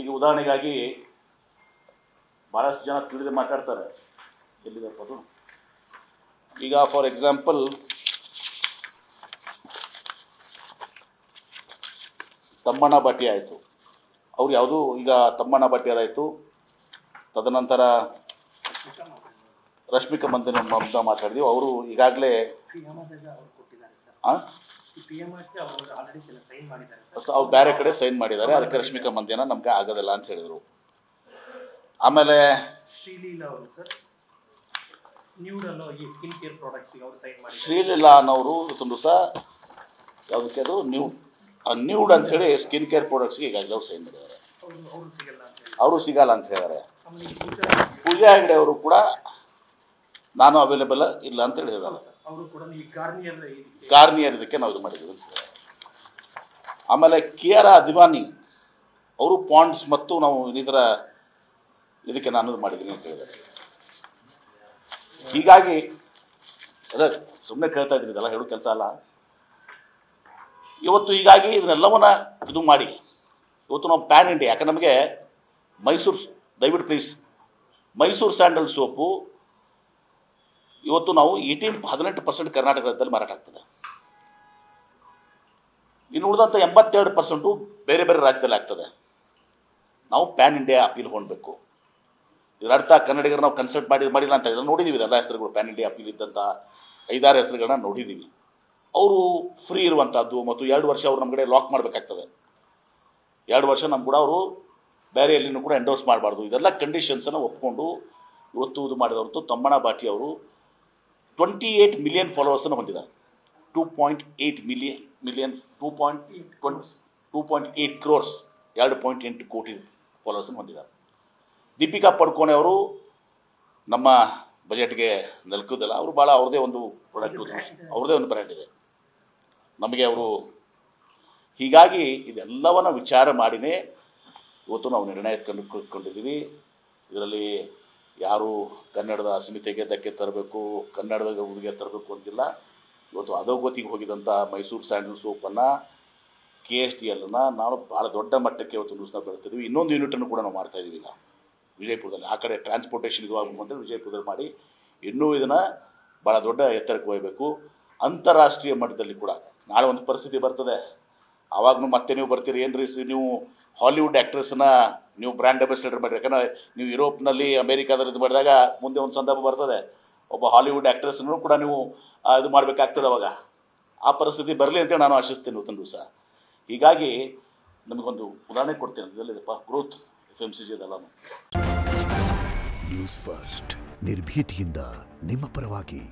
ಈಗ ಉದಾಹರಣೆಗಾಗಿ ಭಾಳಷ್ಟು ಜನ ತಿಳಿದು ಮಾತಾಡ್ತಾರೆ, ಎಲ್ಲಿದಪ್ಪ ಅದು. ಈಗ ಫಾರ್ ಎಕ್ಸಾಂಪಲ್ ತಮ್ಮಣ್ಣ ಭಟ್ಟಿ ಆಯಿತು, ಅವ್ರು ಯಾವುದು ಈಗ ತಮ್ಮಣ್ಣ ಭಟ್ಟಿ ಅದಾಯಿತು. ತದನಂತರ ರಶ್ಮಿಕಾ ಮಂದನ ಮಾತಾಡಿದೀವಿ. ಅವರು ಈಗಾಗಲೇ ಅವ್ರು ಬೇರೆ ಕಡೆ ಸೈನ್ ಮಾಡಿದ್ದಾರೆ, ಅದಕ್ಕೆ ರಶ್ಮಿಕಾ ಮಂದನ ನಮ್ಗೆ ಆಗೋದಿಲ್ಲ ಅಂತ ಹೇಳಿದರು. ಆಮೇಲೆ ಶ್ರೀಲೀಲಾ ಅನ್ನೋರು ಇವತ್ತೊಂದು ದಿವಸ ಯಾವುದಕ್ಕೆ ಅದು ನ್ಯೂಡ್ ಅಂತ ಹೇಳಿ ಸ್ಕಿನ್ ಕೇರ್ ಪ್ರಾಡಕ್ಟ್ಸ್ಗೆ ಈಗಾಗಲೇ ಅವ್ರು ಸೈನ್ ಮಾಡಿದ್ದಾರೆ, ಅವರು ಸಿಗಲ್ಲ ಅಂತ ಹೇಳಿದ್ದಾರೆ. ಪೂಜಾ ಹೆಗ್ಡೆ ಅವರು ಕೂಡ ನಾನು ಅವೈಲೇಬಲ್ ಇಲ್ಲ ಅಂತ ಹೇಳಿದ್ದಾರೆ, ಗಾರ್ನಿಯರ್ ಇದಕ್ಕೆ ನಾವು ಇದು ಮಾಡಿದ್ದೀವಿ ಅಂತ ಹೇಳಿದ್ದಾರೆ. ಆಮೇಲೆ ಕಿಯಾರಾ ಅದ್ವಾನಿ ಅವರು ಪಾಂಡ್ಸ್ ಮತ್ತು ನಾವು ಇನ್ನಿತರ ಇದಕ್ಕೆ ನಾನು ಮಾಡಿದ್ದೀನಿ ಅಂತ ಹೇಳಿದ್ದಾರೆ. ಹೀಗಾಗಿ ಅದೇ ಸುಮ್ಮನೆ ಕೇಳ್ತಾ ಇದ್ದೀನಿ, ಇದೆಲ್ಲ ಹೇಳೋ ಕೆಲಸ ಅಲ್ಲ. ಇವತ್ತು ಹೀಗಾಗಿ ಇದನ್ನೆಲ್ಲವನ್ನ ಇದು ಮಾಡಿ ಇವತ್ತು ನಾವು ಪ್ಯಾನ್ ಇಂಡಿಯಾ, ಯಾಕೆ ನಮಗೆ ಮೈಸೂರು, ದಯವಿಟ್ಟು ಪ್ಲೀಸ್, ಮೈಸೂರು ಸ್ಯಾಂಡಲ್ ಸೋಪು ಇವತ್ತು ನಾವು 18% ಕರ್ನಾಟಕದಲ್ಲಿ ಮಾರಾಟ ಆಗ್ತದೆ. ಇನ್ನು ಉಳಿದಂಥ 82% ಬೇರೆ ಬೇರೆ ರಾಜ್ಯದಲ್ಲಿ ಆಗ್ತದೆ. ನಾವು ಪ್ಯಾನ್ ಇಂಡಿಯಾ ಅಪೀಲ್ ಹೊಂದಬೇಕು. ಇದರ ಅರ್ಥ ಕನ್ನಡಿಗರು ನಾವು ಕನ್ಸಲ್ಟ್ ಮಾಡಿಲ್ಲ ಅಂತ ಇದನ್ನು ನೋಡಿದ್ದೀವಿ. ಎಲ್ಲ ಹೆಸರುಗಳು ಪ್ಯಾನ್ ಇಂಡಿಯಾ ಅಪೀಲ್ ಇದ್ದಂಥ 5-6 ಹೆಸರುಗಳನ್ನ ನೋಡಿದ್ದೀವಿ. ಅವರು ಫ್ರೀ ಇರುವಂಥದ್ದು ಮತ್ತು 2 ವರ್ಷ ಅವ್ರು ನಮ್ಮ ಕಡೆ ಲಾಕ್ ಮಾಡಬೇಕಾಗ್ತದೆ. 2 ವರ್ಷ ನಮ್ಮ ಕೂಡ ಅವರು ಬೇರೆ ಎಲ್ಲಿನೂ ಕೂಡ ಎಂಡೋರ್ಸ್ ಮಾಡಬಾರ್ದು. ಇದೆಲ್ಲ ಕಂಡೀಷನ್ಸನ್ನು ಒಪ್ಕೊಂಡು ಇವತ್ತು ಇದು ಮಾಡಿದವ್ರದ್ದು ತಮ್ಮಣ್ಣ ಭಾಟಿ ಅವರು 28 ಮಿಲಿಯನ್ ಫಾಲೋವರ್ಸನ್ನು ಹೊಂದಿದ್ದಾರೆ. 2.8 ಕ್ರೋರ್ಸ್ 2.8 ಕೋಟಿ ಫಾಲೋವರ್ಸನ್ನು ಹೊಂದಿದ್ದಾರೆ. ದೀಪಿಕಾ ಪಡುಕೋಣೆ ಅವರು ನಮ್ಮ ಬಜೆಟ್ಗೆ ನಿಲ್ಕೋದಿಲ್ಲ, ಅವರು ಭಾಳ ಅವ್ರದ್ದೇ ಒಂದು ಪ್ರಾಡಕ್ಟ್, ಅವ್ರದ್ದೇ ಒಂದು ಬ್ರ್ಯಾಂಡ್ ಇದೆ ನಮಗೆ ಅವರು. ಹೀಗಾಗಿ ಇದೆಲ್ಲವನ್ನ ವಿಚಾರ ಮಾಡಿನೇ ಇವತ್ತು ನಾವು ನಿರ್ಣಯ ಕೊಂಡಿದ್ದೀವಿ. ಇದರಲ್ಲಿ ಯಾರು ಕನ್ನಡದ ಅಸ್ಮಿತೆಗೆ ಧಕ್ಕೆ ತರಬೇಕು, ಕನ್ನಡದ ಹುಡುಗಿಗೆ ತರಬೇಕು ಅಂತಿಲ್ಲ. ಇವತ್ತು ಅಧೋಗತಿಗೆ ಹೋಗಿದಂಥ ಮೈಸೂರು ಸ್ಯಾಂಡಲ್ ಸೋಪನ್ನು KSTLನ ನಾವು ಭಾಳ ದೊಡ್ಡ ಮಟ್ಟಕ್ಕೆ ಇವತ್ತು ನ್ಯೂಸ್ನ ಬೆಳೆತಿದ್ವಿ. ಇನ್ನೊಂದು ಯೂನಿಟನ್ನು ಕೂಡ ನಾವು ಮಾಡ್ತಾಯಿದ್ದೀವಿ ಈಗ ವಿಜಯಪುರದಲ್ಲಿ. ಆ ಕಡೆ ಟ್ರಾನ್ಸ್ಪೋರ್ಟೇಷನ್ ಇದು ಆಗಬೇಕು ವಿಜಯಪುರದಲ್ಲಿ ಮಾಡಿ ಇನ್ನೂ ಇದನ್ನು ಭಾಳ ದೊಡ್ಡ ಎತ್ತರಕ್ಕೆ ಹೋಗಬೇಕು. ಅಂತಾರಾಷ್ಟ್ರೀಯ ಮಟ್ಟದಲ್ಲಿ ಕೂಡ ನಾಳೆ ಒಂದು ಪರಿಸ್ಥಿತಿ ಬರ್ತದೆ, ಆವಾಗೂ ಮತ್ತೆ ನೀವು ಬರ್ತೀರಿ, ಏನ್ರಿ ನೀವು ಹಾಲಿವುಡ್ ಆ್ಯಕ್ಟ್ರೆಸ್ನ ನೀವು ಬ್ರ್ಯಾಂಡ್ ಅಂಬಾಸಿಡರ್ ಮಾಡಿರಿ. ಯಾಕಂದರೆ ನೀವು ಯುರೋಪ್ನಲ್ಲಿ ಅಮೇರಿಕಾದಲ್ಲಿ ಇದು ಮಾಡಿದಾಗ ಮುಂದೆ ಒಂದು ಸಂದರ್ಭ ಬರ್ತದೆ, ಒಬ್ಬ ಹಾಲಿವುಡ್ ಆ್ಯಕ್ಟ್ರೆಸ್ನೂ ಕೂಡ ನೀವು ಇದು ಮಾಡಬೇಕಾಗ್ತದೆ. ಅವಾಗ ಆ ಪರಿಸ್ಥಿತಿ ಬರಲಿ ಅಂತೇಳಿ ನಾನು ಆಶಿಸ್ತೇನೆ ಇವತ್ತೊಂದು ದಿವಸ. ಹೀಗಾಗಿ ನಮಗೊಂದು ಉದಾಹರಣೆ ಕೊಡ್ತೇನೆ, ಇದಲ್ಲಿದೆಪ್ಪ ಗ್ರೋತ್ FMCG ಅದೆಲ್ಲ. ನ್ಯೂಸ್ ಫಸ್ಟ್ ನಿರ್ಭೀತಿಯಿಂದ ನಿಮ್ಮ ಪರವಾಗಿ.